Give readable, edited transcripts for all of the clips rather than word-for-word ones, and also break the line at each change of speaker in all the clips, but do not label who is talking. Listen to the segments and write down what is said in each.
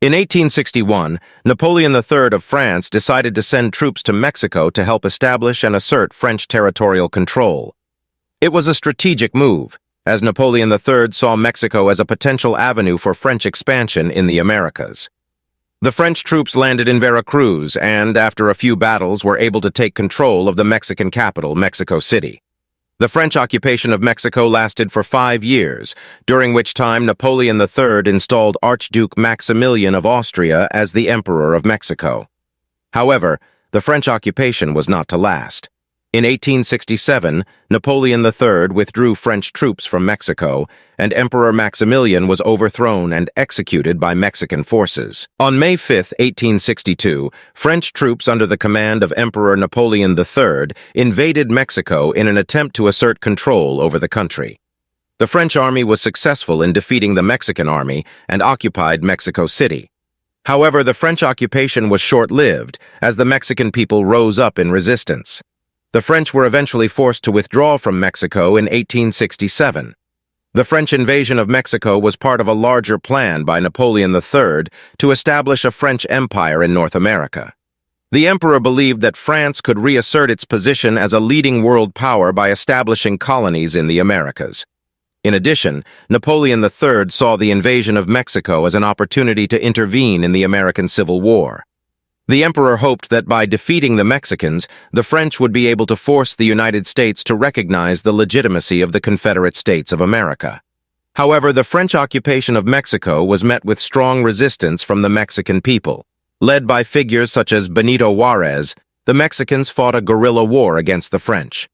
In 1861, Napoleon III of France decided to send troops to Mexico to help establish and assert French territorial control. It was a strategic move, as Napoleon III saw Mexico as a potential avenue for French expansion in the Americas. The French troops landed in Veracruz and, after a few battles, were able to take control of the Mexican capital, Mexico City. The French occupation of Mexico lasted for 5 years, during which time Napoleon III installed Archduke Maximilian of Austria as the Emperor of Mexico. However, the French occupation was not to last. In 1867, Napoleon III withdrew French troops from Mexico, and Emperor Maximilian was overthrown and executed by Mexican forces. On May 5, 1862, French troops under the command of Emperor Napoleon III invaded Mexico in an attempt to assert control over the country. The French army was successful in defeating the Mexican army and occupied Mexico City. However, the French occupation was short-lived, as the Mexican people rose up in resistance. The French were eventually forced to withdraw from Mexico in 1867. The French invasion of Mexico was part of a larger plan by Napoleon III to establish a French empire in North America. The emperor believed that France could reassert its position as a leading world power by establishing colonies in the Americas. In addition, Napoleon III saw the invasion of Mexico as an opportunity to intervene in the American Civil War. The emperor hoped that by defeating the Mexicans, the French would be able to force the United States to recognize the legitimacy of the Confederate States of America. However, the French occupation of Mexico was met with strong resistance from the Mexican people. Led by figures such as Benito Juarez, the Mexicans fought a guerrilla war against the French.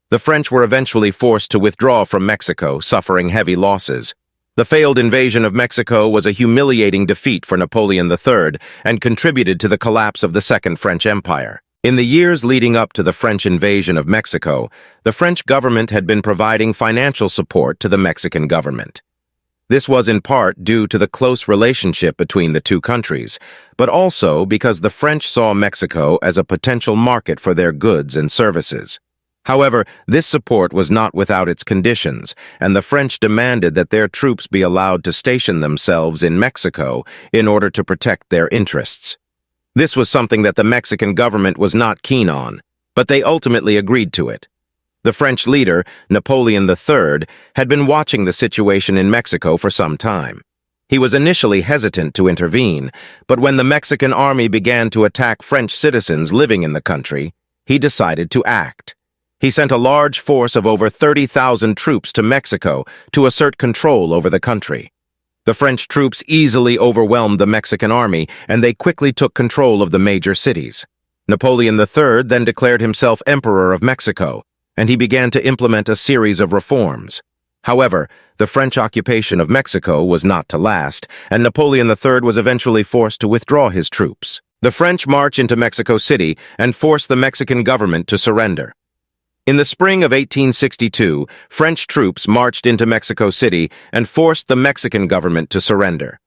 The French were eventually forced to withdraw from Mexico, suffering heavy losses. The failed invasion of Mexico was a humiliating defeat for Napoleon III and contributed to the collapse of the Second French Empire. In the years leading up to the French invasion of Mexico, the French government had been providing financial support to the Mexican government. This was in part due to the close relationship between the two countries, but also because the French saw Mexico as a potential market for their goods and services. However, this support was not without its conditions, and the French demanded that their troops be allowed to station themselves in Mexico in order to protect their interests. This was something that the Mexican government was not keen on, but they ultimately agreed to it. The French leader, Napoleon III, had been watching the situation in Mexico for some time. He was initially hesitant to intervene, but when the Mexican army began to attack French citizens living in the country, he decided to act. He sent a large force of over 30,000 troops to Mexico to assert control over the country. The French troops easily overwhelmed the Mexican army, and they quickly took control of the major cities. Napoleon III then declared himself Emperor of Mexico, and he began to implement a series of reforms. However, the French occupation of Mexico was not to last, and Napoleon III was eventually forced to withdraw his troops. The French marched into Mexico City and forced the Mexican government to surrender. In the spring of 1862, French troops marched into Mexico City and forced the Mexican government to surrender.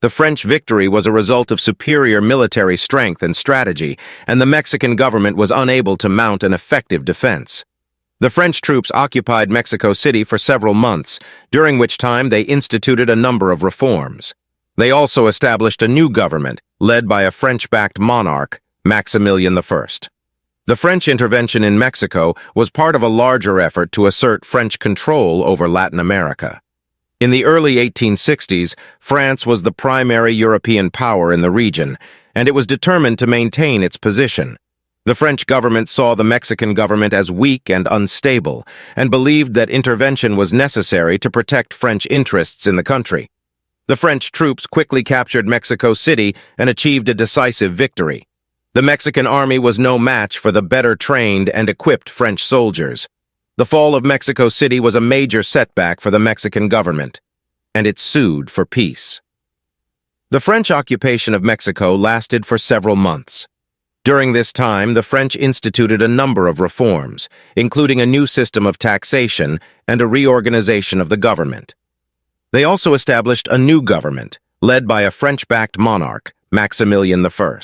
The French victory was a result of superior military strength and strategy, and the Mexican government was unable to mount an effective defense. The French troops occupied Mexico City for several months, during which time they instituted a number of reforms. They also established a new government, led by a French-backed monarch, Maximilian I. The French intervention in Mexico was part of a larger effort to assert French control over Latin America. In the early 1860s, France was the primary European power in the region, and it was determined to maintain its position. The French government saw the Mexican government as weak and unstable, and believed that intervention was necessary to protect French interests in the country. The French troops quickly captured Mexico City and achieved a decisive victory. The Mexican army was no match for the better trained and equipped French soldiers. The fall of Mexico City was a major setback for the Mexican government, and it sued for peace. The French occupation of Mexico lasted for several months. During this time, the French instituted a number of reforms, including a new system of taxation and a reorganization of the government. They also established a new government, led by a French-backed monarch, Maximilian I.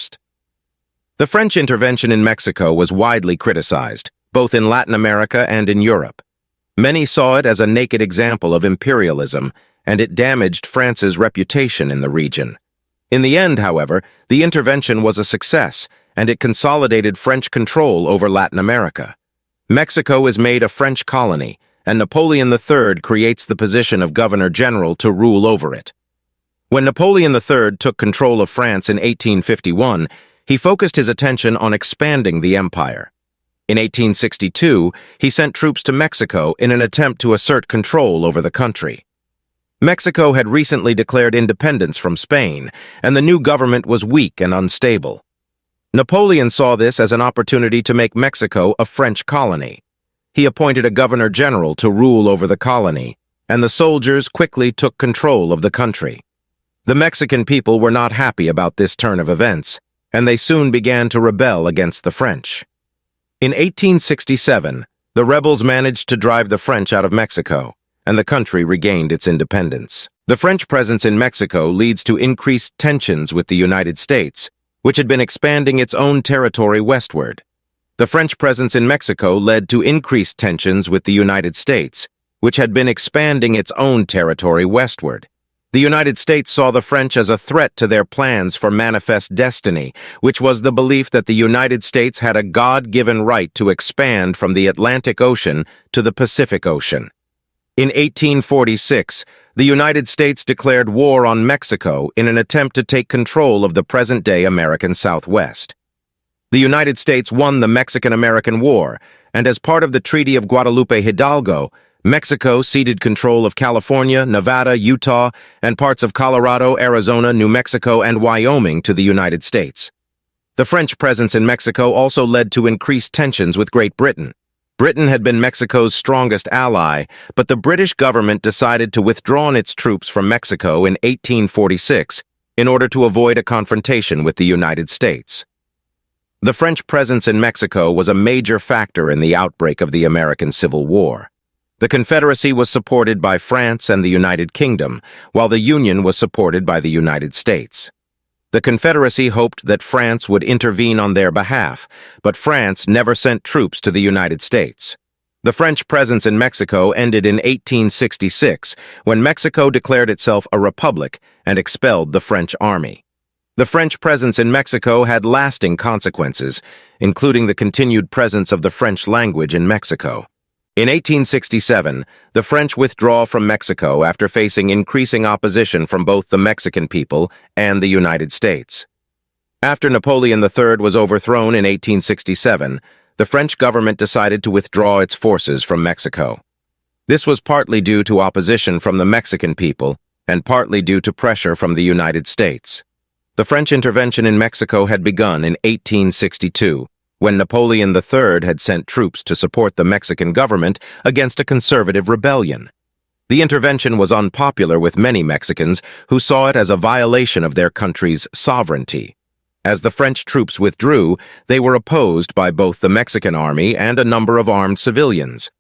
The French intervention in Mexico was widely criticized, both in Latin America and in Europe. Many saw it as a naked example of imperialism, and it damaged France's reputation in the region. In the end, however, the intervention was a success, and it consolidated French control over Latin America. Mexico is made a French colony, and Napoleon III creates the position of Governor-General to rule over it. When Napoleon III took control of France in 1851, he focused his attention on expanding the empire. In 1862, he sent troops to Mexico in an attempt to assert control over the country. Mexico had recently declared independence from Spain, and the new government was weak and unstable. Napoleon saw this as an opportunity to make Mexico a French colony. He appointed a governor-general to rule over the colony, and the soldiers quickly took control of the country. The Mexican people were not happy about this turn of events, and they soon began to rebel against the French. In 1867, the rebels managed to drive the French out of Mexico, and the country regained its independence. The French presence in Mexico leads to increased tensions with the United States, which had been expanding its own territory westward. The French presence in Mexico led to increased tensions with the United States, which had been expanding its own territory westward. The United States saw the French as a threat to their plans for manifest destiny, which was the belief that the United States had a God-given right to expand from the Atlantic Ocean to the Pacific Ocean. In 1846, the United States declared war on Mexico in an attempt to take control of the present-day American Southwest. The United States won the Mexican-American War, and as part of the Treaty of Guadalupe Hidalgo, Mexico ceded control of California, Nevada, Utah, and parts of Colorado, Arizona, New Mexico, and Wyoming to the United States. The French presence in Mexico also led to increased tensions with Great Britain. Britain had been Mexico's strongest ally, but the British government decided to withdraw its troops from Mexico in 1846 in order to avoid a confrontation with the United States. The French presence in Mexico was a major factor in the outbreak of the American Civil War. The Confederacy was supported by France and the United Kingdom, while the Union was supported by the United States. The Confederacy hoped that France would intervene on their behalf, but France never sent troops to the United States. The French presence in Mexico ended in 1866, when Mexico declared itself a republic and expelled the French army. The French presence in Mexico had lasting consequences, including the continued presence of the French language in Mexico. In 1867, the French withdraw from Mexico after facing increasing opposition from both the Mexican people and the United States. After Napoleon III was overthrown in 1867, the French government decided to withdraw its forces from Mexico. This was partly due to opposition from the Mexican people and partly due to pressure from the United States. The French intervention in Mexico had begun in 1862, when Napoleon III had sent troops to support the Mexican government against a conservative rebellion. The intervention was unpopular with many Mexicans who saw it as a violation of their country's sovereignty. As the French troops withdrew, they were opposed by both the Mexican army and a number of armed civilians.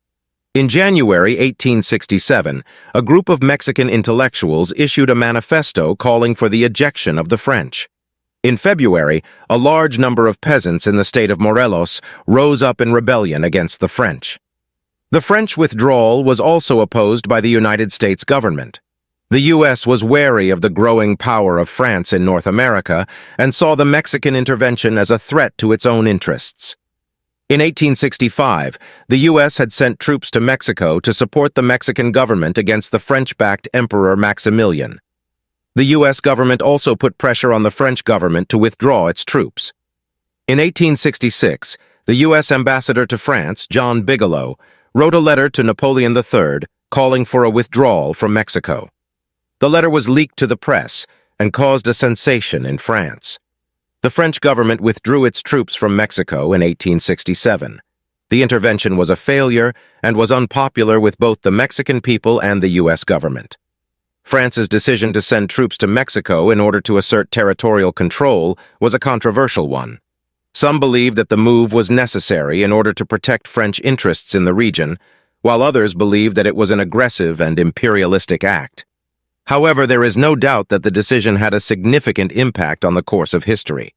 In January 1867, a group of Mexican intellectuals issued a manifesto calling for the ejection of the French. In February, a large number of peasants in the state of Morelos rose up in rebellion against the French. The French withdrawal was also opposed by the United States government. The U.S. was wary of the growing power of France in North America and saw the Mexican intervention as a threat to its own interests. In 1865, the U.S. had sent troops to Mexico to support the Mexican government against the French-backed Emperor Maximilian. The U.S. government also put pressure on the French government to withdraw its troops. In 1866, the U.S. ambassador to France, John Bigelow, wrote a letter to Napoleon III calling for a withdrawal from Mexico. The letter was leaked to the press and caused a sensation in France. The French government withdrew its troops from Mexico in 1867. The intervention was a failure and was unpopular with both the Mexican people and the U.S. government. France's decision to send troops to Mexico in order to assert territorial control was a controversial one. Some believed that the move was necessary in order to protect French interests in the region, while others believed that it was an aggressive and imperialistic act. However, there is no doubt that the decision had a significant impact on the course of history.